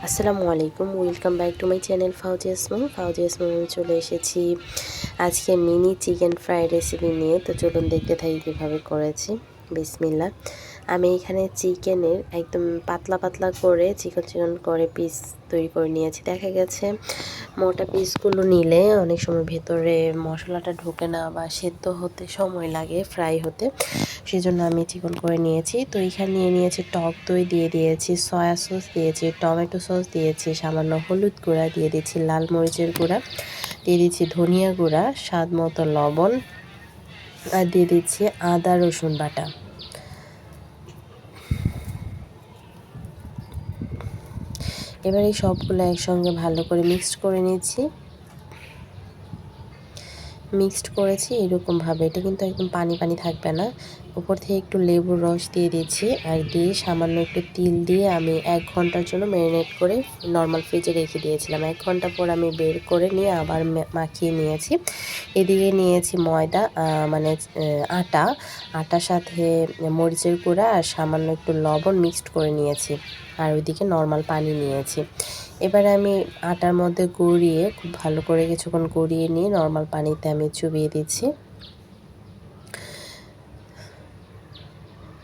আসসালামু আলাইকুম, welcome back to my channel Fauzia's mom. Fauzia's mom চলে এসেছি আজকে মিনি চিকেন ফ্রাই রেসিপি নিয়ে। তো চলুন দেখতে থাকি কীভাবে করেছি। বিসমিল্লাহ। আমি এখানে চিকেনের একদম পাতলা পাতলা করে চিকন করে পিস তৈরি করে নিয়েছি। দেখা গেছে মোটা পিসগুলো নিলে অনেক সময় ভেতরে মশলাটা ঢোকে না বা সেদ্ধ হতে সময় লাগে ফ্রাই হতে, সেজন্য আমি চিকন করে নিয়েছি। তো এখানে নিয়েছি টক দই, দিয়ে দিয়েছি সয়া সস, দিয়েছি টমেটো সস, দিয়েছি সামান্য হলুদ গুঁড়া, দিয়ে দিচ্ছি লাল মরিচের গুঁড়া, দিয়ে দিচ্ছি ধনিয়া গুঁড়া, স্বাদ মতো লবণ, আর দিয়ে দিচ্ছি আদা রসুন বাটা। এবার এই সবগুলো একসঙ্গে ভালো করে মিক্সড করে নিচ্ছি। মিক্সড করেছি এরকমভাবে, এটা কিন্তু একদম পানি পানি থাকবে না। উপর থেকে একটু লেবুর রস দিয়ে দিচ্ছি, আর দিয়ে সামান্য একটু তিল দিয়ে আমি 1 ঘন্টার জন্য ম্যারিনেট করে নর্মাল ফ্রিজে রেখে দিয়েছিলাম। 1 ঘন্টা পর আমি বের করে নিয়ে আবার মাখিয়ে নিয়েছি। এদিকে নিয়েছি ময়দা, মানে আটার সাথে মরিচের গুঁড়া আর সামান্য একটু লবণ মিক্সড করে নিয়েছি, আর ওইদিকে নর্মাল পানি নিয়েছি। এবারে আমি আটার মধ্যে গড়িয়ে খুব ভালো করে কিছুক্ষণ গড়িয়ে নিয়ে নর্মাল পানিতে আমি চুবিয়ে দিচ্ছি।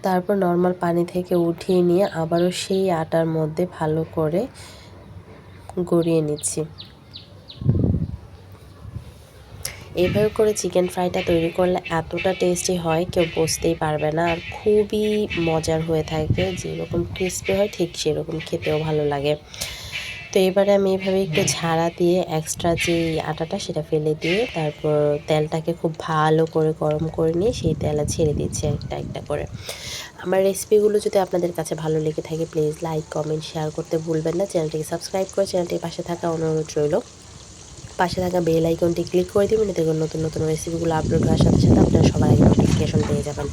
তারপর নর্মাল পানি থেকে উঠিয়ে নিয়ে আবারও সেই আটার মধ্যে ভালো করে গড়িয়ে নিচ্ছি। এইভাবে করে চিকেন ফ্রাইটা তৈরি করলে এতটা টেস্টি হয় কেউ বুঝতেই পারবে না, আর খুবই মজার হয়ে থাকে। যেরকম ক্রিস্পি হয় ঠিক সেরকম খেতেও ভালো লাগে। তো এবারে আমি এভাবে একটু ঝাড়া দিয়ে এক্সট্রা যে আটাটা সেটা ফেলে দিয়ে তারপর তেলটাকে খুব ভালো করে গরম করে নিয়ে সেই তেলে ছেড়ে দিচ্ছি একটা একটা করে। আমার রেসিপিগুলো যদি আপনাদের কাছে ভালো লেগে থাকে প্লিজ লাইক, কমেন্ট, শেয়ার করতে ভুলবেন না। চ্যানেলটিকে সাবস্ক্রাইব করে চ্যানেলটির পাশে থাকা অনুরোধ রইল। পাশে থাকা বেল আইকনটি ক্লিক করে দেবেন, এতে করে নতুন নতুন রেসিপিগুলো আপলোড হওয়ার সাথে সাথে আপনারা সবার আগে নোটিফিকেশন পেয়ে যাবেন।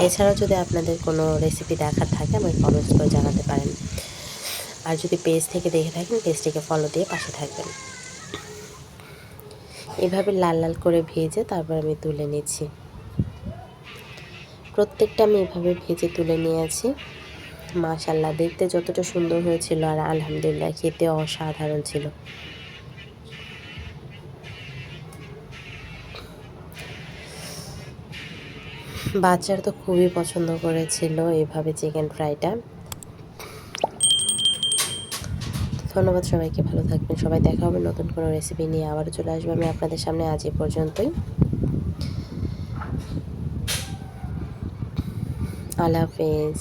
এছাড়াও যদি আপনাদের কোনো রেসিপি দেখার থাকে আমাকে কমেন্টস করে জানাতে পারেন। আর যদি পেজ থেকে দেখে থাকেন পেজটিকে ফলো দিয়ে পাশে থাকবেন। এভাবে লাল লাল করে ভেজে তারপর আমি তুলে নিচ্ছি। প্রত্যেকটা আমি এভাবে ভেজে তুলে নিয়েছি। মাশাআল্লাহ, দেখতে যতটা সুন্দর হয়েছিল আর আলহামদুলিল্লাহ খেতে অসাধারণ ছিল। বাচ্চারা তো খুবই পছন্দ করেছিল এভাবে চিকেন ফ্রাইটা। ধন্যবাদ সবাইকে, ভালো থাকবেন সবাই। দেখা হবে নতুন কোনো রেসিপি নিয়ে, আবারও চলে আসবো আমি আপনাদের সামনে। আজ এ পর্যন্তই। আল্লাহ হাফেজ।